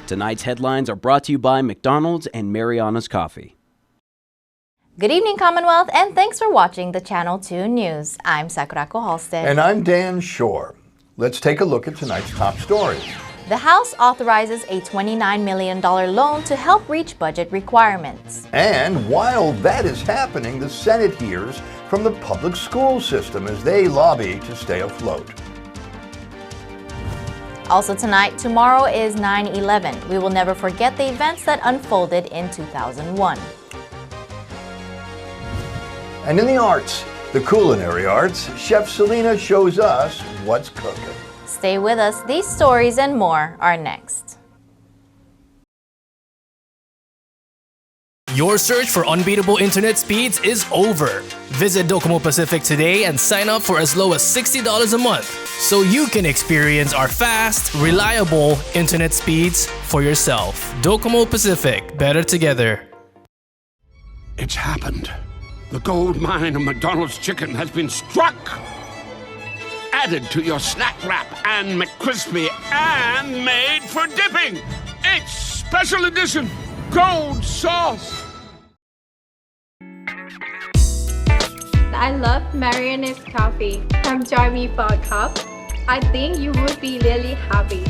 Tonight's headlines are brought to you by McDonald's and Marianas Coffee. Good evening, Commonwealth, and thanks for watching the Channel 2 News. I'm Sakurako Halstead. And I'm Dan Shore. Let's take a look at tonight's top stories. The House authorizes a $29 million loan to help reach budget requirements. And while that is happening, the Senate hears from the public school system as they lobby to stay afloat. Also tonight, tomorrow is 9/11. We will never forget the events that unfolded in 2001. And in the arts, the culinary arts, Chef Selena shows us what's cooking. Stay with us. These stories and more are next. Your search for unbeatable internet speeds is over. Visit Docomo Pacific today and sign up for as low as $60 a month so you can experience our fast, reliable internet speeds for yourself. Docomo Pacific, better together. It's happened. The gold mine of McDonald's chicken has been struck. Added to your snack wrap and McCrispy and made for dipping. It's special edition gold sauce. I love Marianas coffee. Come join me for a cup. I think you would be really happy.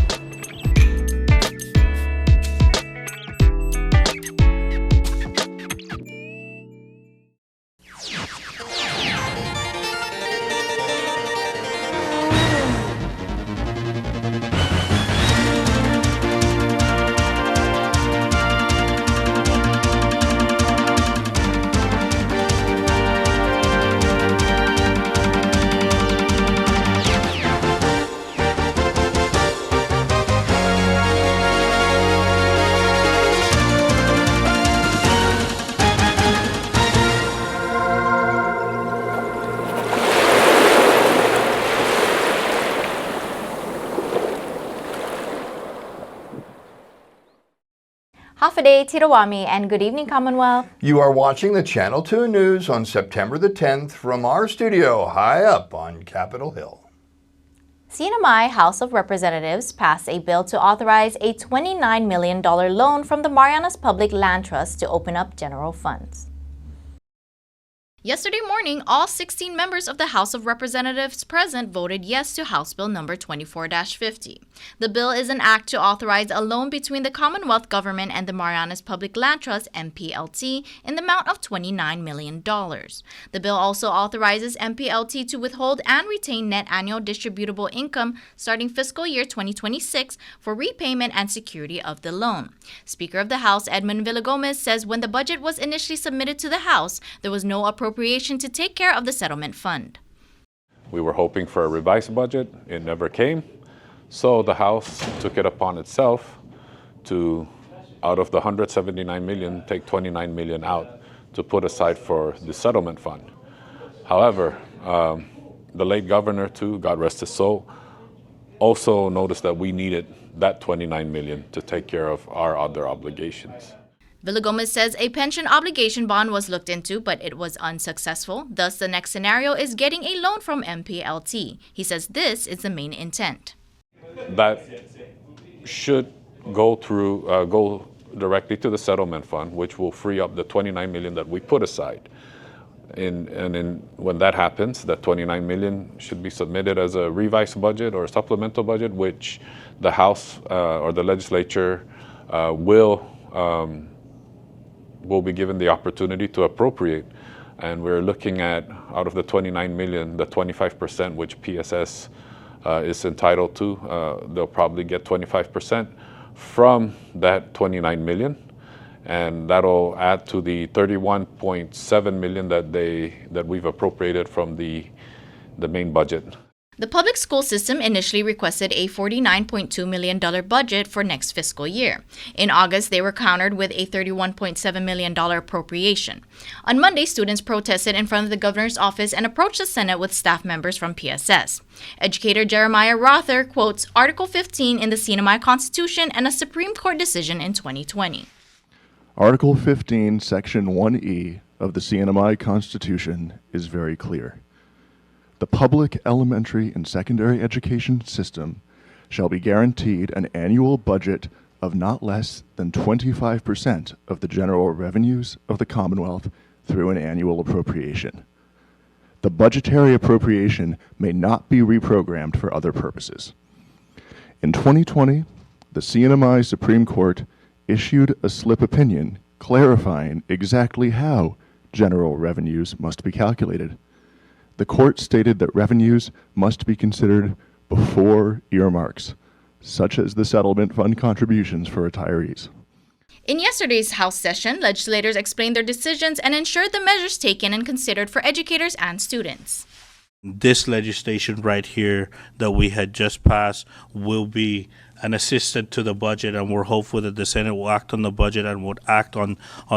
Hafaday, Tirawami, and good evening, Commonwealth. You are watching the Channel 2 News on September the 10th from our studio high up on Capitol Hill. CNMI House of Representatives passed a bill to authorize a $29 million loan from the Marianas Public Land Trust to open up general funds. Yesterday morning, all 16 members of the House of Representatives present voted yes to House Bill number 24-50. The bill is an act to authorize a loan between the Commonwealth Government and the Marianas Public Land Trust, MPLT, in the amount of $29 million. The bill also authorizes MPLT to withhold and retain net annual distributable income starting fiscal year 2026 for repayment and security of the loan. Speaker of the House, Edmund Villagomez, says when the budget was initially submitted to the House, there was no appropriation to take care of the settlement fund. We were hoping for a revised budget. It never came. So the House took it upon itself to, out of the $179 million, take $29 million out to put aside for the settlement fund. However, the late governor, too, God rest his soul, also noticed that we needed that $29 million to take care of our other obligations. Villagomez says a pension obligation bond was looked into, but it was unsuccessful. Thus, the next scenario is getting a loan from MPLT. He says this is the main intent. That should go directly to the settlement fund, which will free up the $29 million that we put aside. When that happens, that $29 million should be submitted as a revised budget or a supplemental budget, which the House or the legislature will be given the opportunity to appropriate. And we're looking at, out of the $29 million, the 25%, which PSS is entitled to, they'll probably get 25% from that $29 million. And that'll add to the $31.7 million that we've appropriated from the main budget. The public school system initially requested a $49.2 million budget for next fiscal year. In August, they were countered with a $31.7 million appropriation. On Monday, students protested in front of the governor's office and approached the Senate with staff members from PSS. Educator Jeremiah Rother quotes Article 15 in the CNMI Constitution and a Supreme Court decision in 2020. Article 15, Section 1E of the CNMI Constitution is very clear. The public elementary and secondary education system shall be guaranteed an annual budget of not less than 25% of the general revenues of the Commonwealth through an annual appropriation. The budgetary appropriation may not be reprogrammed for other purposes. In 2020, the CNMI Supreme Court issued a slip opinion clarifying exactly how general revenues must be calculated. The court stated that revenues must be considered before earmarks, such as the settlement fund contributions for retirees. In yesterday's House session, legislators explained their decisions and ensured the measures taken and considered for educators and students. This legislation right here that we had just passed will be an assistant to the budget, and we're hopeful that the Senate will act on the budget and would act on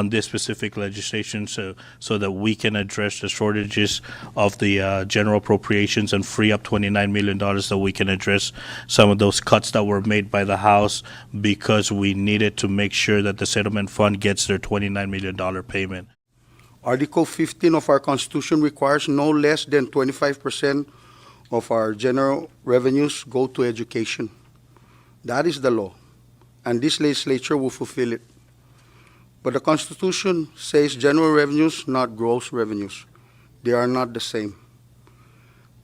this specific legislation so that we can address the shortages of the general appropriations and free up $29 million that we can address some of those cuts that were made by the House because we needed to make sure that the settlement fund gets their $29 million payment. Article 15 of our Constitution requires no less than 25% of our general revenues go to education. That is the law, and this legislature will fulfill it. But the Constitution says general revenues, not gross revenues. They are not the same.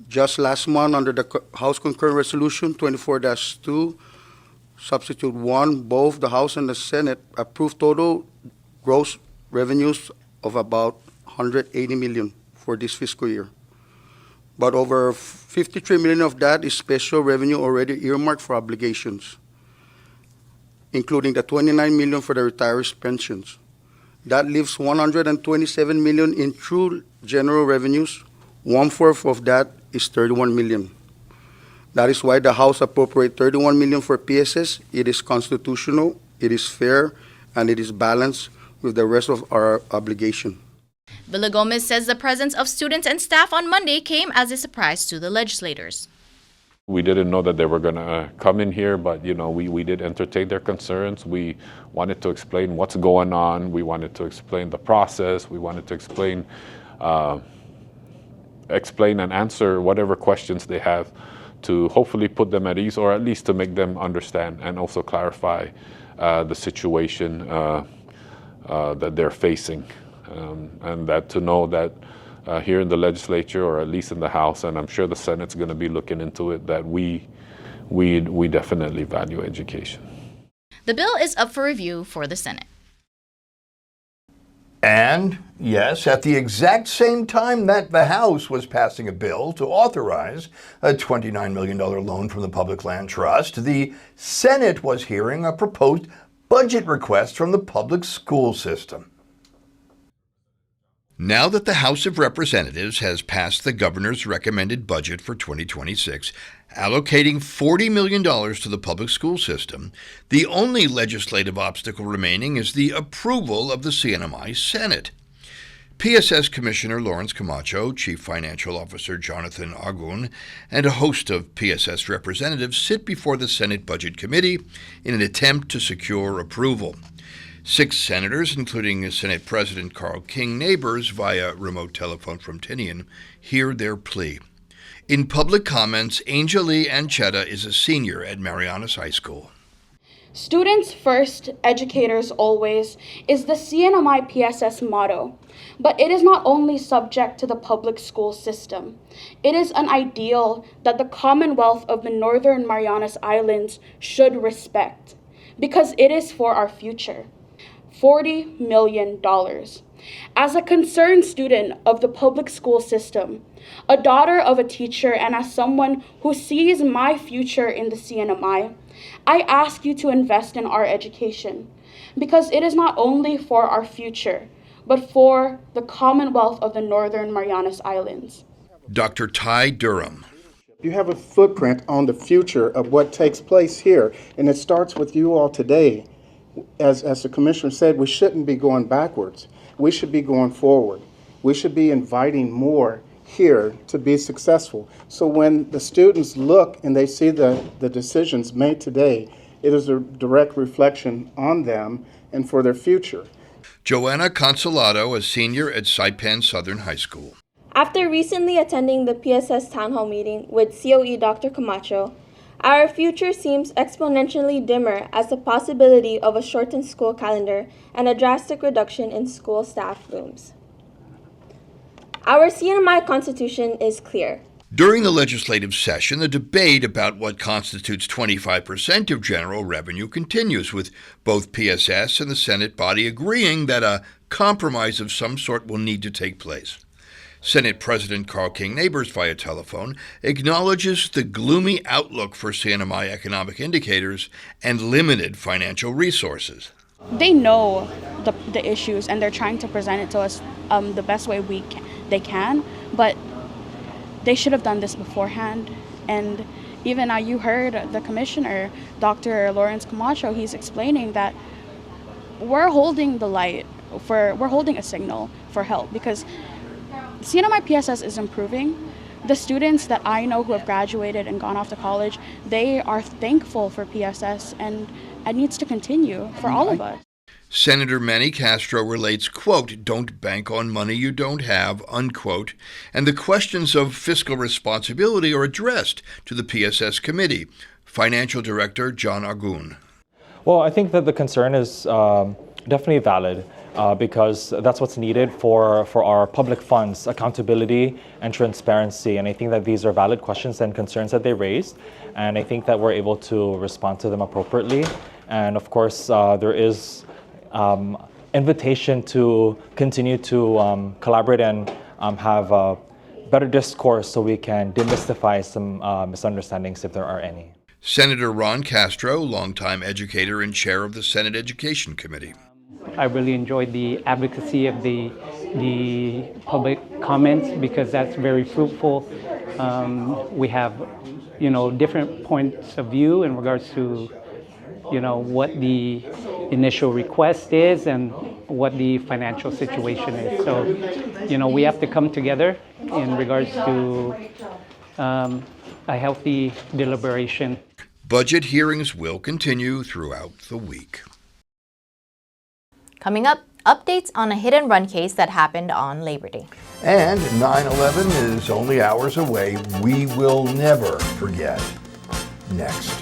Just last month, under the House Concurrent Resolution 24-2, Substitute 1, both the House and the Senate approved total gross revenues of about $180 million for this fiscal year. But over $53 million of that is special revenue already earmarked for obligations, including the $29 million for the retirees' pensions. That leaves $127 million in true general revenues. 1/4 of that is $31 million. That is why the House appropriated $31 million for PSS. It is constitutional, it is fair, and it is balanced with the rest of our obligation. Villagomez says the presence of students and staff on Monday came as a surprise to the legislators. We didn't know that they were going to come in here, but we did entertain their concerns. We wanted to explain what's going on. We wanted to explain the process. We wanted to explain and answer whatever questions they have to hopefully put them at ease, or at least to make them understand and also clarify the situation that they're facing. And that to know that here in the legislature, or at least in the House, and I'm sure the Senate's going to be looking into it, that we definitely value education. The bill is up for review for the Senate. And, yes, at the exact same time that the House was passing a bill to authorize a $29 million loan from the Public Land Trust, the Senate was hearing a proposed budget request from the public school system. Now that the House of Representatives has passed the governor's recommended budget for 2026, allocating $40 million to the public school system, the only legislative obstacle remaining is the approval of the CNMI Senate. PSS Commissioner Lawrence Camacho, Chief Financial Officer Jonathan Agun, and a host of PSS representatives sit before the Senate Budget Committee in an attempt to secure approval. 6 senators, including Senate President Carl King Neighbors via remote telephone from Tinian, hear their plea. In public comments, Anjali Anchetta is a senior at Marianas High School. Students first, educators always is the CNMI PSS motto, but it is not only subject to the public school system. It is an ideal that the Commonwealth of the Northern Marianas Islands should respect, because it is for our future. $40 million. As a concerned student of the public school system, a daughter of a teacher, and as someone who sees my future in the CNMI, I ask you to invest in our education, because it is not only for our future, but for the Commonwealth of the Northern Marianas Islands. Dr. Ty Durham. You have a footprint on the future of what takes place here, and it starts with you all today. As the commissioner said, we shouldn't be going backwards. We should be going forward. We should be inviting more here to be successful. So when the students look and they see the decisions made today, it is a direct reflection on them and for their future. Joanna Consolado, a senior at Saipan Southern High School. After recently attending the PSS Town Hall meeting with COE Dr. Camacho, Our future seems exponentially dimmer as the possibility of a shortened school calendar and a drastic reduction in school staff rooms. Our CNMI Constitution is clear. During the legislative session, the debate about what constitutes 25% of general revenue continues, with both PSS and the Senate body agreeing that a compromise of some sort will need to take place. Senate President Carl King Neighbors, via telephone, acknowledges the gloomy outlook for CNMI economic indicators and limited financial resources. They know the issues and they're trying to present it to us the best way they can, but they should have done this beforehand. And even now you heard the commissioner, Dr. Lawrence Camacho, he's explaining that we're holding the light, we're holding a signal for help because CNMI PSS is improving. The students that I know who have graduated and gone off to college, they are thankful for PSS, and it needs to continue for all of us. Senator Manny Castro relates, quote, "Don't bank on money you don't have," unquote, and the questions of fiscal responsibility are addressed to the PSS committee. Financial Director John Agun. Well, I think that the concern is definitely valid. Because that's what's needed for our public funds, accountability and transparency. And I think that these are valid questions and concerns that they raised. And I think that we're able to respond to them appropriately. And of course, there is invitation to continue to collaborate and have a better discourse so we can demystify some misunderstandings if there are any. Senator Ron Castro, longtime educator and chair of the Senate Education Committee. I really enjoyed the advocacy of the public comments because that's very fruitful. We have, different points of view in regards to, what the initial request is and what the financial situation is. So, we have to come together in regards to a healthy deliberation. Budget hearings will continue throughout the week. Coming up, updates on a hit and run case that happened on Labor Day. And 9/11 is only hours away. We will never forget. Next.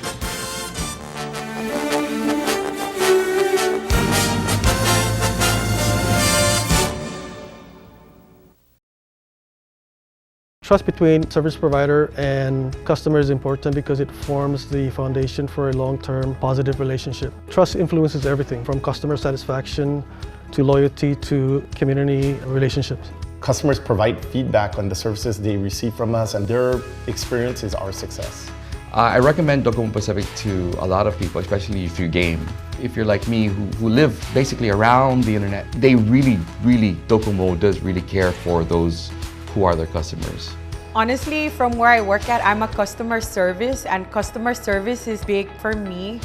Trust between service provider and customer is important because it forms the foundation for a long-term positive relationship. Trust influences everything from customer satisfaction to loyalty to community relationships. Customers provide feedback on the services they receive from us, and their experience is our success. I recommend Docomo Pacific to a lot of people, especially if you game. If you're like me, who live basically around the internet, they really, Docomo does really care for those who are their customers. Honestly, from where I work at, I'm a customer service, and customer service is big for me,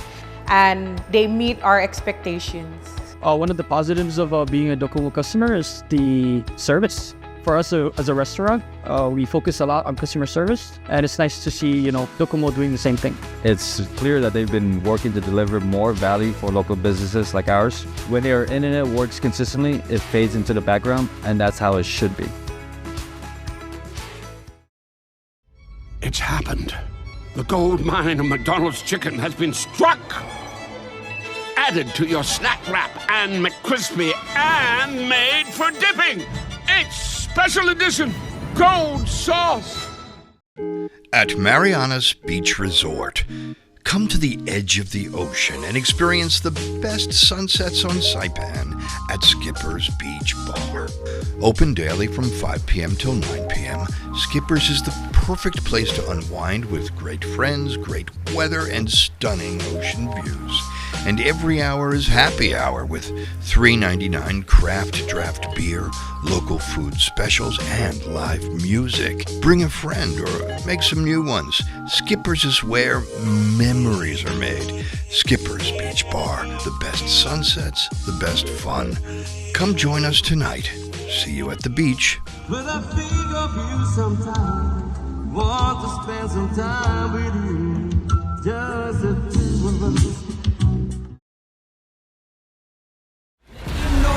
and they meet our expectations. One of the positives of being a Docomo customer is the service. For us as a restaurant, we focus a lot on customer service, and it's nice to see, Docomo doing the same thing. It's clear that they've been working to deliver more value for local businesses like ours. When their internet works consistently, it fades into the background, and that's how it should be. It's happened. The gold mine of McDonald's chicken has been struck. Added to your snack wrap and McCrispy and made for dipping. It's special edition gold sauce. At Marianas Beach Resort, come to the edge of the ocean and experience the best sunsets on Saipan at Skipper's Beach Bar. Open daily from 5 p.m. till 9 p.m., Skipper's is the perfect place to unwind with great friends, great weather, and stunning ocean views. And every hour is happy hour with $3.99 craft draft beer, local food specials, and live music. Bring a friend or make some new ones. Skipper's is where memories are made. Skipper's Beach Bar, the best sunsets, the best fun. Come join us tonight. See you at the beach. When I think of you sometime, want to spend some time with you, just the two of us.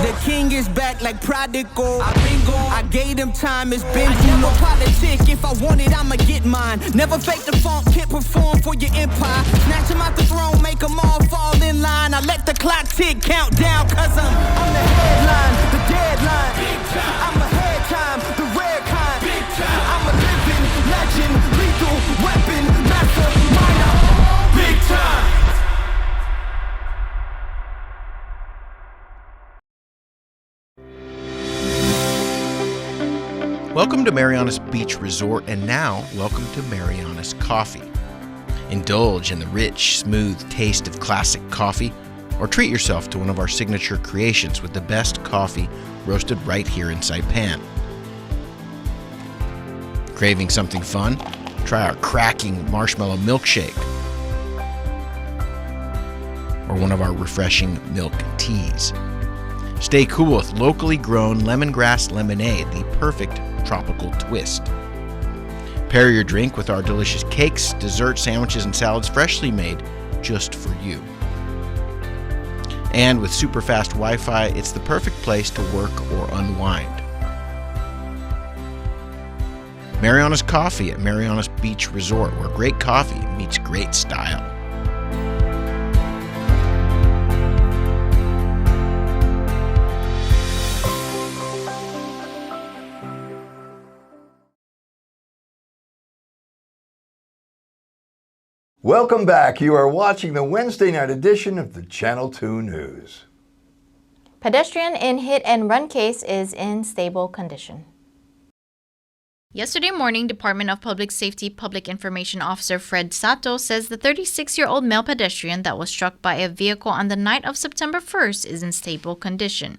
The king bitches back like prodigal. I've been gone, I gave them time, it's been too long. Politic, if I want it, I'ma get mine. Never fake the funk, can't perform for your empire. Snatch them out the throne, make them all fall in line. I let the clock tick, count down, cause I'm on the headline, the deadline. I'm ahead time, the rare kind. I'm a living legend, lethal weapon, master, minor, big time. Welcome to Marianas Beach Resort, and now welcome to Marianas Coffee. Indulge in the rich, smooth taste of classic coffee, or treat yourself to one of our signature creations with the best coffee roasted right here in Saipan. Craving something fun? Try our cracking marshmallow milkshake, or one of our refreshing milk teas. Stay cool with locally grown lemongrass lemonade, the perfect tropical twist. Pair your drink with our delicious cakes, desserts, sandwiches, and salads freshly made just for you. And with super fast Wi-Fi, it's the perfect place to work or unwind. Marianas Coffee at Marianas Beach Resort, where great coffee meets great style. Welcome back. You are watching the Wednesday night edition of the Channel 2 News. Pedestrian in hit and run case is in stable condition. Yesterday morning, Department of Public Safety Public Information Officer Fred Sato says the 36-year-old male pedestrian that was struck by a vehicle on the night of September 1st is in stable condition.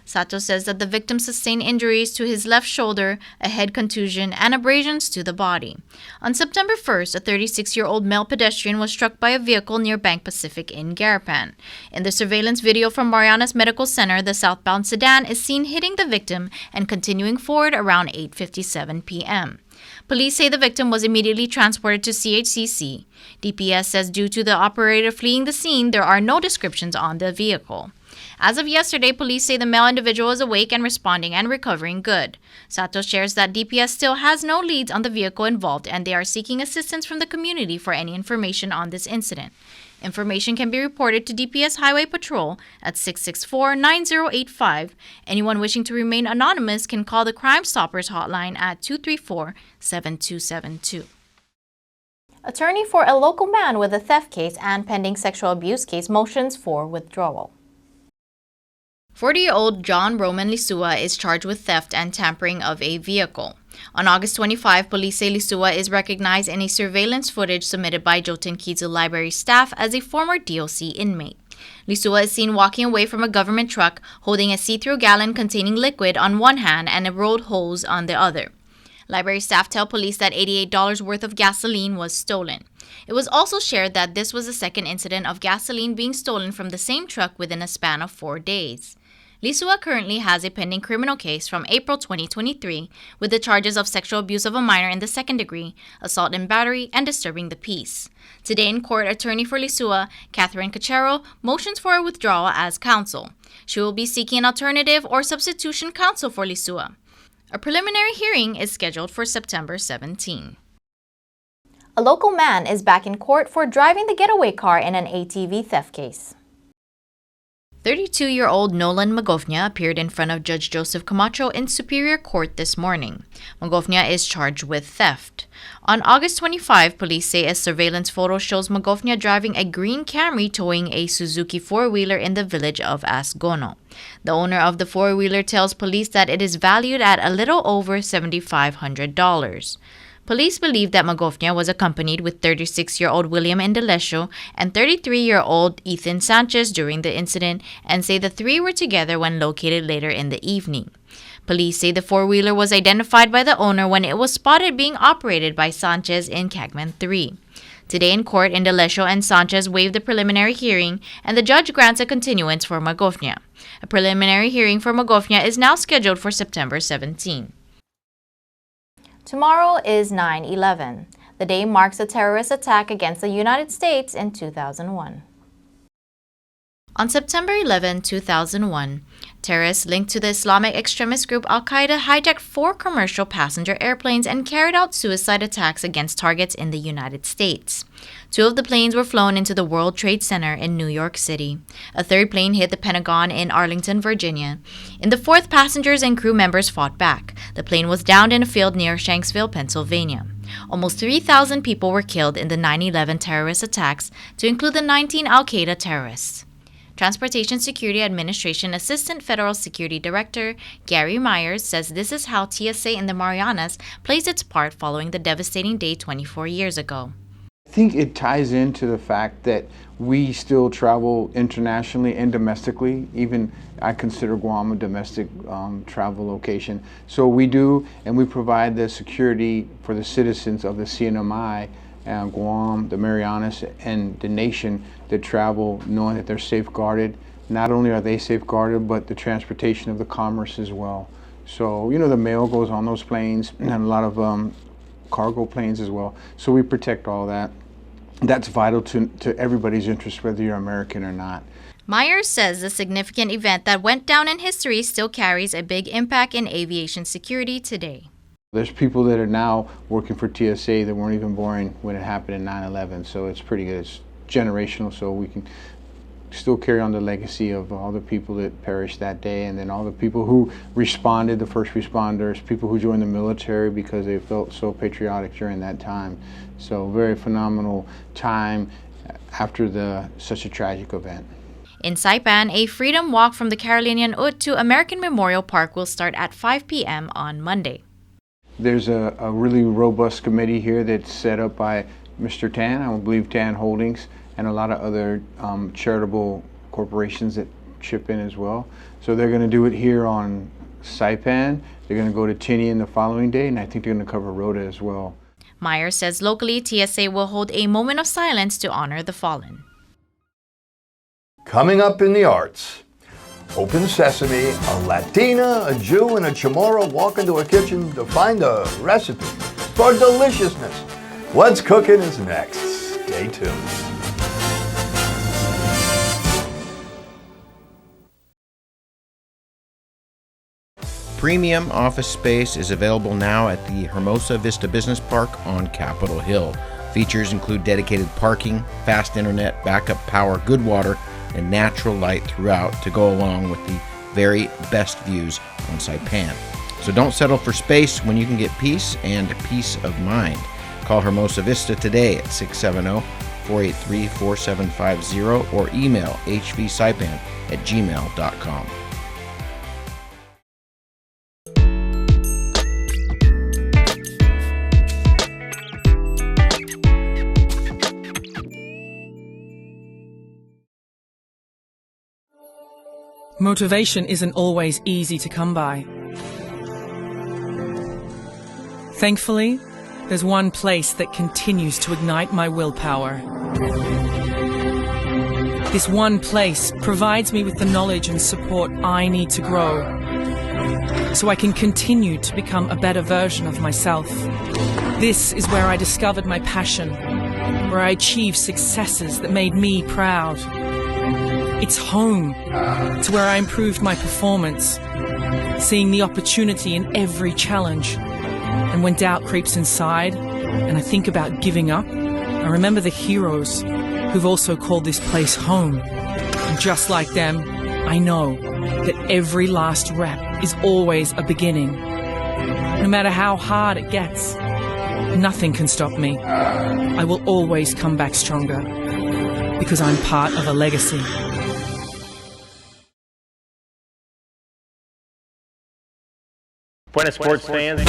Sato says that the victim sustained injuries to his left shoulder, a head contusion, and abrasions to the body. On September 1st, a 36-year-old male pedestrian was struck by a vehicle near Bank Pacific in Garapan. In the surveillance video from Marianas Medical Center, the southbound sedan is seen hitting the victim and continuing forward around 8:57 p.m. Police say the victim was immediately transported to CHCC. DPS says due to the operator fleeing the scene, there are no descriptions on the vehicle. As of yesterday, police say the male individual is awake and responding and recovering good. Sato shares that DPS still has no leads on the vehicle involved and they are seeking assistance from the community for any information on this incident. Information can be reported to DPS Highway Patrol at 664-9085. Anyone wishing to remain anonymous can call the Crime Stoppers hotline at 234-7272. Attorney for a local man with a theft case and pending sexual abuse case motions for withdrawal. 40-year-old John Roman Lisua is charged with theft and tampering of a vehicle. On August 25, police say Lisua is recognized in a surveillance footage submitted by Jotun Kizu Library staff as a former DOC inmate. Lisua is seen walking away from a government truck holding a see-through gallon containing liquid on one hand and a rolled hose on the other. Library staff tell police that $88 worth of gasoline was stolen. It was also shared that this was the second incident of gasoline being stolen from the same truck within a span of 4 days. Lisua currently has a pending criminal case from April 2023 with the charges of sexual abuse of a minor in the second degree, assault and battery, and disturbing the peace. Today in court, attorney for Lisua, Catherine Cachero, motions for a withdrawal as counsel. She will be seeking an alternative or substitution counsel for Lisua. A preliminary hearing is scheduled for September 17. A local man is back in court for driving the getaway car in an ATV theft case. 32-year-old Nolan Magofnia appeared in front of Judge Joseph Camacho in Superior Court this morning. Magofnia is charged with theft. On August 25, police say a surveillance photo shows Magofnia driving a green Camry towing a Suzuki four-wheeler in the village of Asgono. The owner of the four-wheeler tells police that it is valued at a little over $7,500. Police believe that Magofnia was accompanied with 36-year-old William Indelesio and 33-year-old Ethan Sanchez during the incident and say the three were together when located later in the evening. Police say the four-wheeler was identified by the owner when it was spotted being operated by Sanchez in Cagman 3. Today in court, Indelesio and Sanchez waived the preliminary hearing and the judge grants a continuance for Magofnia. A preliminary hearing for Magofnia is now scheduled for September 17. Tomorrow is 9/11. The day marks a terrorist attack against the United States in 2001. On September 11, 2001, terrorists linked to the Islamic extremist group Al-Qaeda hijacked 4 commercial passenger airplanes and carried out suicide attacks against targets in the United States. 2 of the planes were flown into the World Trade Center in New York City. A 3rd plane hit the Pentagon in Arlington, Virginia. In the 4th, passengers and crew members fought back. The plane was downed in a field near Shanksville, Pennsylvania. Almost 3,000 people were killed in the 9/11 terrorist attacks, to include the 19 Al-Qaeda terrorists. Transportation Security Administration Assistant Federal Security Director Gary Myers says this is how TSA in the Marianas plays its part following the devastating day 24 years ago. I think it ties into the fact that we still travel internationally and domestically. Even I consider Guam a domestic travel location. So we do, and we provide the security for the citizens of the CNMI, Guam, the Marianas, and the nation that travel, knowing that they're safeguarded. Not only are they safeguarded, but the transportation of the commerce as well. So, you know, the mail goes on those planes, and a lot of cargo planes as well. So we protect all that. That's vital to everybody's interest, whether you're American or not. Myers says the significant event that went down in history still carries a big impact in aviation security today. There's people that are now working for TSA that weren't even born when it happened in 9/11, so it's pretty good. It's generational, so we can still carry on the legacy of all the people that perished that day, and then all the people who responded, the first responders, people who joined the military because they felt so patriotic during that time. So very phenomenal time after such a tragic event. In Saipan, a freedom walk from the Carolinian Ut to American Memorial Park will start at 5 p.m. on Monday. There's a really robust committee here that's set up by Mr. Tan, I believe Tan Holdings, and a lot of other charitable corporations that chip in as well. So they're going to do it here on Saipan. They're going to go to Tinian the following day, and I think they're going to cover Rhoda as well. Myers says locally, TSA will hold a moment of silence to honor the fallen. Coming up in the arts, Open Sesame, a Latina, a Jew, and a Chamorro walk into a kitchen to find a recipe for deliciousness. What's cooking is next. Stay tuned. Premium office space is available now at the Hermosa Vista Business Park on Capitol Hill. Features include dedicated parking, fast internet, backup power, good water, and natural light throughout to go along with the very best views on Saipan. So don't settle for space when you can get peace and peace of mind. Call Hermosa Vista today at 670-483-4750 or email hvsaipan@gmail.com. Motivation isn't always easy to come by. Thankfully, there's one place that continues to ignite my willpower. This one place provides me with the knowledge and support I need to grow, so I can continue to become a better version of myself. This is where I discovered my passion, where I achieved successes that made me proud. It's home to where I improved my performance, seeing the opportunity in every challenge. And when doubt creeps inside and I think about giving up, I remember the heroes who've also called this place home. And just like them, I know that every last rep is always a beginning. No matter how hard it gets, nothing can stop me. I will always come back stronger because I'm part of a legacy. Buenas sports fans.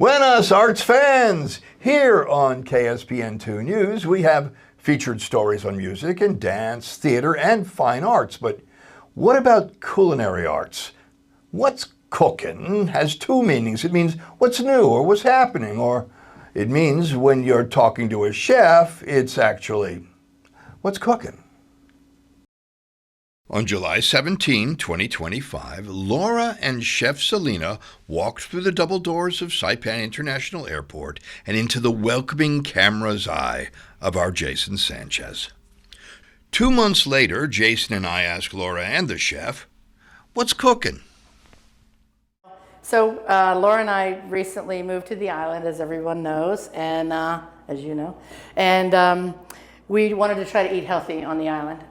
Buenas arts fans! Here on KSPN2 News, we have featured stories on music and dance, theater, and fine arts. But What about culinary arts? What's cooking has two meanings. It means what's new or what's happening, or it means when you're talking to a chef, it's actually what's cooking. On July 17, 2025, Laura and Chef Selena walked through the double doors of Saipan International Airport and into the welcoming camera's eye of our Jason Sanchez. 2 months later, Jason and I asked Laura and the chef, what's cooking? So Laura and I recently moved to the island, as everyone knows, and as you know, and we wanted to try to eat healthy on the island.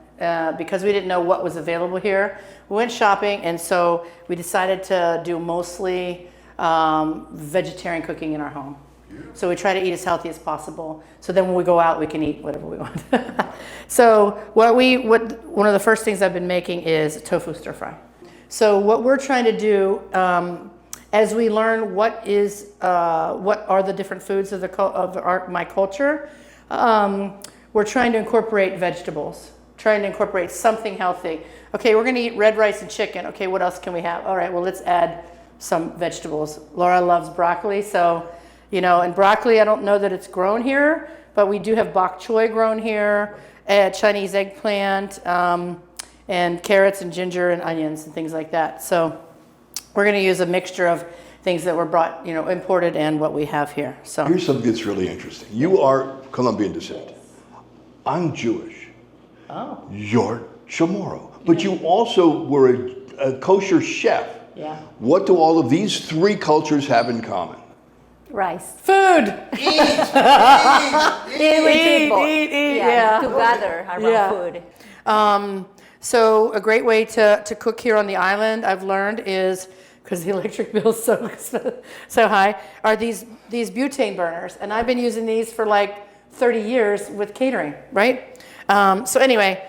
Because we didn't know what was available here. We went shopping, and so we decided to do mostly vegetarian cooking in our home. So we try to eat as healthy as possible, so then when we go out, we can eat whatever we want. So one of the first things I've been making is tofu stir fry. So what we're trying to do, as we learn what are the different foods of my culture, we're trying to incorporate vegetables. Trying to incorporate something healthy. Okay, we're gonna eat red rice and chicken. Okay, what else can we have? All right, well, let's add some vegetables. Laura loves broccoli, so, and broccoli, I don't know that it's grown here, but we do have bok choy grown here, Chinese eggplant, and carrots and ginger and onions and things like that. So we're gonna use a mixture of things that were brought, imported and what we have here. So here's something that's really interesting. You are Colombian descent. I'm Jewish. Oh. You're Chamorro. But you also were a kosher chef. Yeah. What do all of these three cultures have in common? Rice. Food. Eat with people. Eat. Yeah. Together around food. So a great way to cook here on the island, I've learned, is, because the electric bill is so high, are these butane burners. And I've been using these for like 30 years with catering, right? So anyway,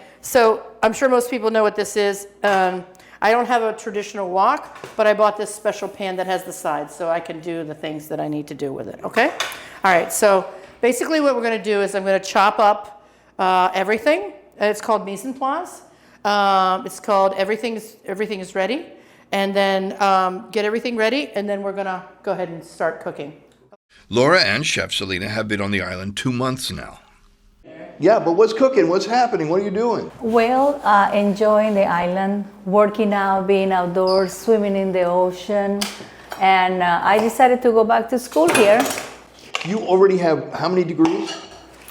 I'm sure most people know what this is. I don't have a traditional wok, but I bought this special pan that has the sides, so I can do the things that I need to do with it, okay? All right, so basically what we're gonna do is I'm gonna chop up everything. It's called mise en place. It's called everything is ready. And then get everything ready, and then we're gonna go ahead and start cooking. Laura and Chef Selena have been on the island 2 months now. Yeah, but what's cooking? What's happening? What are you doing? Well, enjoying the island, working out, being outdoors, swimming in the ocean. And I decided to go back to school here. You already have how many degrees?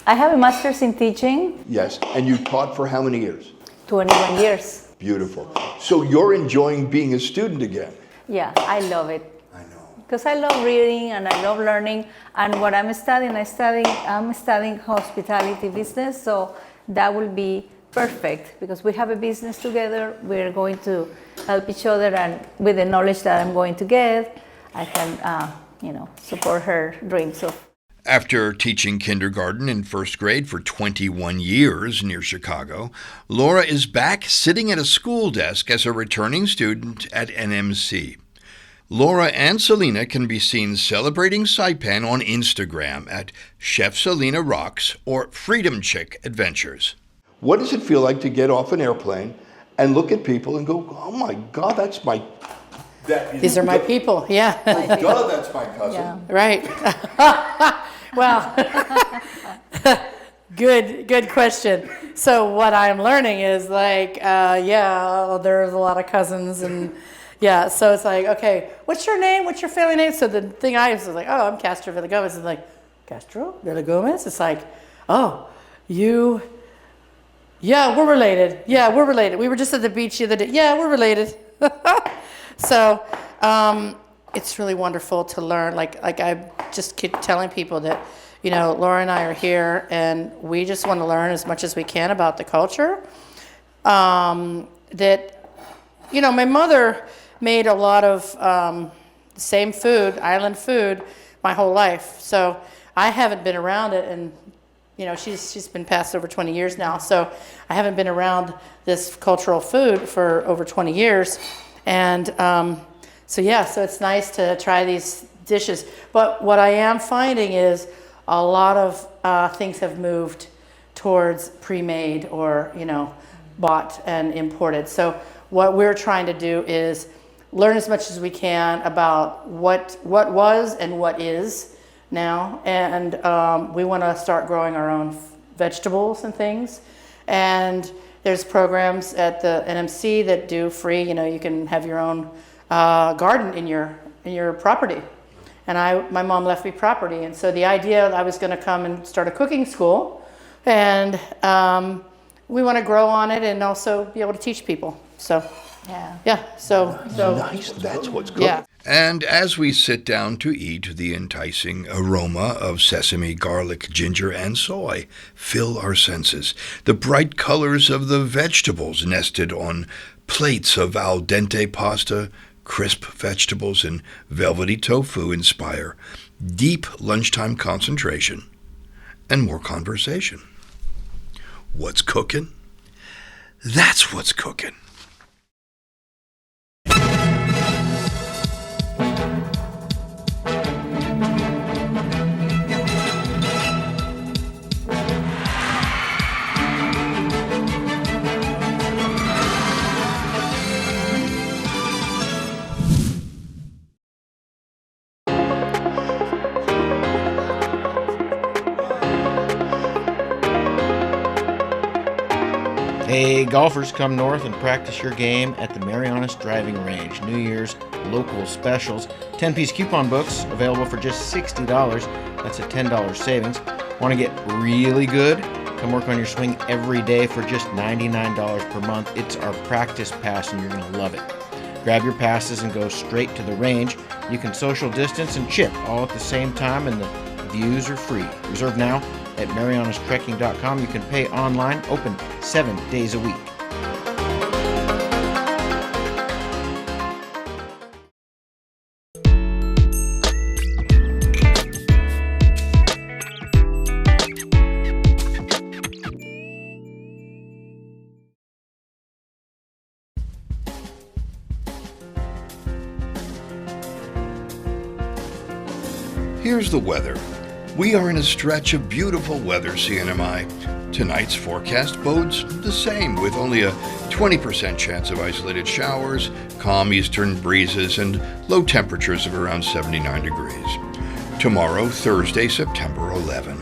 I have a master's in teaching. Yes, and you taught for how many years? 21 years. Beautiful. So you're enjoying being a student again? Yeah, I love it. Because I love reading and I love learning, and what I'm studying hospitality business, so that will be perfect because we have a business together. We're going to help each other, and with the knowledge that I'm going to get, I can, support her dreams of. After teaching kindergarten and first grade for 21 years near Chicago, Laura is back sitting at a school desk as a returning student at NMC. Laura and Selena can be seen celebrating Saipan on Instagram at Chef Selena Rocks or Freedom Chick Adventures. What does it feel like to get off an airplane and look at people and go, oh my God, that's my... These are my people, yeah. Oh God, that's my cousin. Yeah. Right. Well, good question. So what I'm learning is there's a lot of cousins and yeah, so it's like, okay, what's your name? What's your family name? So the thing I was like, oh, I'm Castro Villagomez. It's like, Castro Villagomez? It's like, oh, we're related. Yeah, we're related. We were just at the beach the other day. Yeah, we're related. So it's really wonderful to learn. Like I just keep telling people that, Laura and I are here and we just want to learn as much as we can about the culture. My mother made a lot of the same food, island food, my whole life. So I haven't been around it, and she's been passed over 20 years now. So I haven't been around this cultural food for over 20 years, and so it's nice to try these dishes. But what I am finding is a lot of things have moved towards pre-made or bought and imported. So what we're trying to do is learn as much as we can about what was and what is now. And we want to start growing our own vegetables and things. And there's programs at the NMC that do free, you can have your own garden in your property. And my mom left me property. And so the idea, I was going to come and start a cooking school. And we want to grow on it and also be able to teach people. So, so nice, that's what's good. Yeah. And as we sit down to eat, the enticing aroma of sesame, garlic, ginger, and soy fill our senses. The bright colors of the vegetables nested on plates of al dente pasta, crisp vegetables, and velvety tofu inspire deep lunchtime concentration and more conversation. What's cooking? That's what's cooking. Hey, golfers, come north and practice your game at the Marianas Driving Range. New Year's local specials. 10-piece coupon books available for just $60. That's a $10 savings. Want to get really good? Come work on your swing every day for just $99 per month. It's our practice pass and you're going to love it. Grab your passes and go straight to the range. You can social distance and chip all at the same time, and the views are free. Reserve now at marianastrekking.com. You can pay online, open 7 days a week. Here's the weather. We are in a stretch of beautiful weather, CNMI. Tonight's forecast bodes the same, with only a 20% chance of isolated showers, calm eastern breezes, and low temperatures of around 79 degrees. Tomorrow, Thursday, September 11,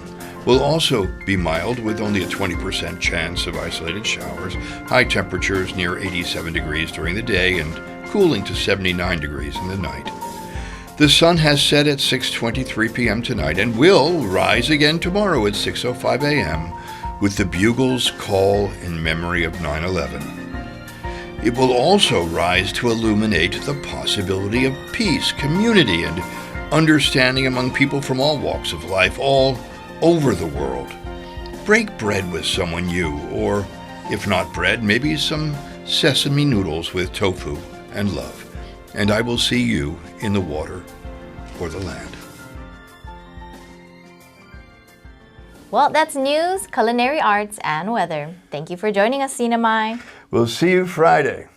will also be mild with only a 20% chance of isolated showers, high temperatures near 87 degrees during the day and cooling to 79 degrees in the night. The sun has set at 6:23 p.m. tonight and will rise again tomorrow at 6:05 a.m. with the bugle's call in memory of 9/11. It will also rise to illuminate the possibility of peace, community, and understanding among people from all walks of life, all over the world. Break bread with someone new, or if not bread, maybe some sesame noodles with tofu and love. And I will see you in the water or the land. Well, that's news, culinary arts, and weather. Thank you for joining us, CNMI. We'll see you Friday.